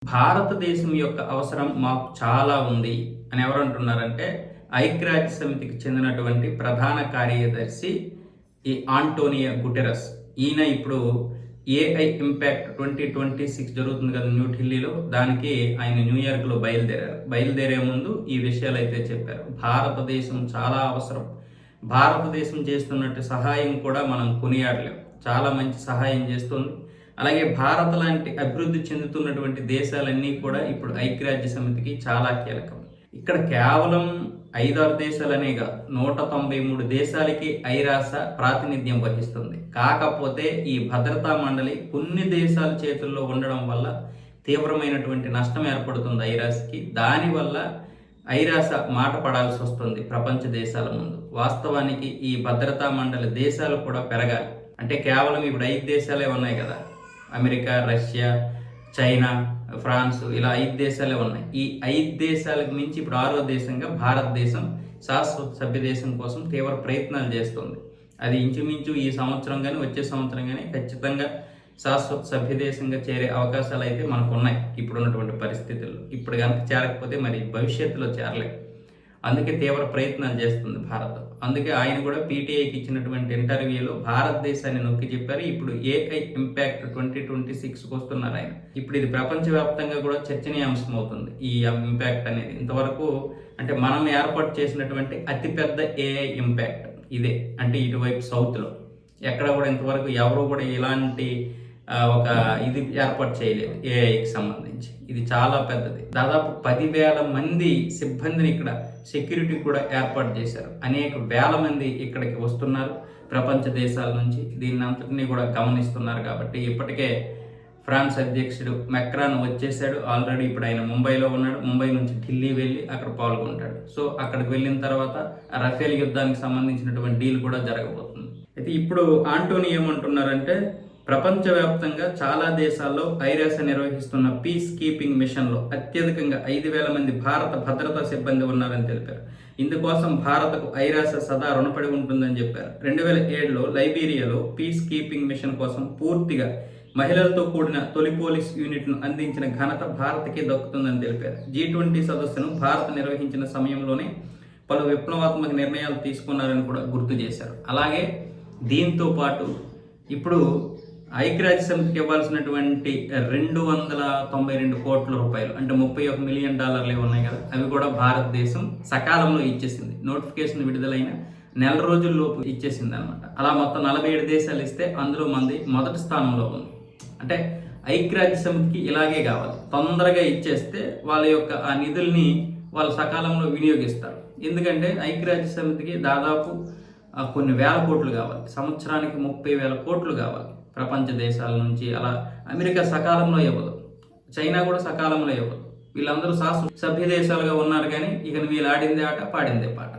భారతదేశం యొక్క అవసరం మాకు చాలా ఉంది అని ఎవరు అంటున్నారంటే ఐక్యరాజ్య సమితికి చెందినటువంటి ప్రధాన కార్యదర్శి ఈ ఆంటోనియో గుటెరస్. ఈయన ఇప్పుడు ఏఐ ఇంపాక్ట్ 2026 జరుగుతుంది కదా న్యూఢిల్లీలో, దానికి ఆయన న్యూయార్క్లో బయలుదేరే ముందు ఈ విషయాలు అయితే చెప్పారు. భారతదేశం చాలా అవసరం, భారతదేశం చేస్తున్నట్టు సహాయం కూడా మనం కొనియాడలేం, చాలా మంచి సహాయం చేస్తుంది. అలాగే భారత్ లాంటి అభివృద్ధి చెందుతున్నటువంటి దేశాలన్నీ కూడా ఇప్పుడు ఐక్యరాజ్య సమితికి చాలా కీలకం. ఇక్కడ కేవలం 5-6 దేశాలనేగా 193 దేశాలకి ఐరాస ప్రాతినిధ్యం వహిస్తుంది. కాకపోతే ఈ భద్రతా మండలి కొన్ని దేశాల చేతుల్లో ఉండడం వల్ల తీవ్రమైనటువంటి నష్టం ఏర్పడుతుంది ఐరాసకి. దానివల్ల ఐరాస మాట పడాల్సి వస్తుంది ప్రపంచ దేశాల ముందు. వాస్తవానికి ఈ భద్రతా మండలి దేశాలు కూడా పెరగాలి. అంటే కేవలం ఇప్పుడు 5 దేశాలే ఉన్నాయి కదా, అమెరికా, రష్యా, చైనా, ఫ్రాన్స్, ఇలా 5 దేశాలే ఉన్నాయి. ఈ 5 దేశాలకు మించి ఇప్పుడు 6వ దేశంగా భారతదేశం శాశ్వత సభ్య దేశం కోసం తీవ్ర ప్రయత్నాలు చేస్తుంది. అది ఇంచుమించు ఈ సంవత్సరం కానీ వచ్చే సంవత్సరం కానీ ఖచ్చితంగా శాశ్వత సభ్య దేశంగా చేరే అవకాశాలు అయితే మనకు ఉన్నాయి ఇప్పుడున్నటువంటి పరిస్థితుల్లో. ఇప్పుడు కనుక చేరకపోతే మరి భవిష్యత్తులో చేరలేం. అందుకే తీవ్ర ప్రయత్నాలు చేస్తుంది భారత్. అందుకే ఆయన కూడా పీటీఐకి ఇచ్చినటువంటి ఇంటర్వ్యూలో భారతదేశాన్ని నొక్కి చెప్పారు. ఇప్పుడు ఏఐ ఇంపాక్ట్ 2026కి వస్తున్నారు ఆయన. ఇప్పుడు ఇది ప్రపంచవ్యాప్తంగా కూడా చర్చనీయాంశం అవుతుంది ఈ ఇంపాక్ట్ అనేది. ఇంతవరకు అంటే మనం ఏర్పాటు చేసినటువంటి అతిపెద్ద ఏఐ ఇంపాక్ట్ ఇదే. అంటే ఇటువైపు సౌత్లో ఎక్కడ కూడా ఇంతవరకు ఎవరు కూడా ఇలాంటి ఒక ఇది ఏర్పాటు చేయలేదు ఏఐకి సంబంధించి. ఇది చాలా పెద్దది. దాదాపు 10,000 మంది సిబ్బందిని ఇక్కడ సెక్యూరిటీ కూడా ఏర్పాటు చేశారు. అనేక వేల మంది ఇక్కడికి వస్తున్నారు ప్రపంచ దేశాల నుంచి. దీన్ని అంతటినీ కూడా గమనిస్తున్నారు. కాబట్టి ఇప్పటికే ఫ్రాన్స్ అధ్యక్షుడు మెక్రాన్ వచ్చేసాడు ఆల్రెడీ. ఇప్పుడు ఆయన ముంబైలో ఉన్నాడు. ముంబై నుంచి ఢిల్లీ వెళ్ళి అక్కడ పాల్గొంటాడు. సో అక్కడికి వెళ్ళిన తర్వాత రఫేల్ యుద్ధానికి సంబంధించినటువంటి డీల్ కూడా జరగబోతుంది. అయితే ఇప్పుడు ఆంటోనీ ఏమంటున్నారంటే ప్రపంచవ్యాప్తంగా చాలా దేశాల్లో ఐరాస నిర్వహిస్తున్న పీస్ కీపింగ్ మిషన్లో అత్యధికంగా 5,000 మంది భారత భద్రతా సిబ్బంది ఉన్నారని తెలిపారు. ఇందుకోసం భారత్కు ఐరాస సదా రుణపడి ఉంటుందని చెప్పారు. 2007లో లైబీరియాలో పీస్ కీపింగ్ మిషన్ కోసం పూర్తిగా మహిళలతో కూడిన తొలి పోలీస్ యూనిట్ను అందించిన ఘనత భారత్కే దక్కుతుందని తెలిపారు. G20 సదస్సును భారత్ నిర్వహించిన సమయంలోనే పలు విప్లవాత్మక నిర్ణయాలు తీసుకున్నారని కూడా గుర్తు చేశారు. అలాగే దీంతో పాటు ఇప్పుడు ఐక్యరాజ్య సమితికి ఇవ్వాల్సినటువంటి 292 కోట్ల రూపాయలు అంటే $31 మిలియన్ ఉన్నాయి కదా, అవి కూడా భారతదేశం సకాలంలో ఇచ్చేసింది. నోటిఫికేషన్ విడుదలైన నెల రోజుల్లోపు ఇచ్చేసింది అనమాట. అలా మొత్తం 47 దేశాలు ఇస్తే అందులో మంది మొదటి స్థానంలో ఉంది. అంటే ఐక్యరాజ్య సమితికి ఇలాగే కావాలి, తొందరగా ఇచ్చేస్తే వాళ్ళ యొక్క ఆ నిధుల్ని వాళ్ళు సకాలంలో వినియోగిస్తారు. ఎందుకంటే ఐక్యరాజ్య సమితికి దాదాపు కొన్ని వేల కోట్లు కావాలి, సంవత్సరానికి 30,000 కోట్లు కావాలి ప్రపంచ దేశాల నుంచి. అలా అమెరికా సకాలంలో ఇవ్వదు, చైనా కూడా సకాలంలో ఇవ్వదు. వీళ్ళందరూ సభ్య దేశాలుగా ఉన్నారు కానీ ఇక వీళ్ళు ఆడిందే ఆట పాడిందే పాట.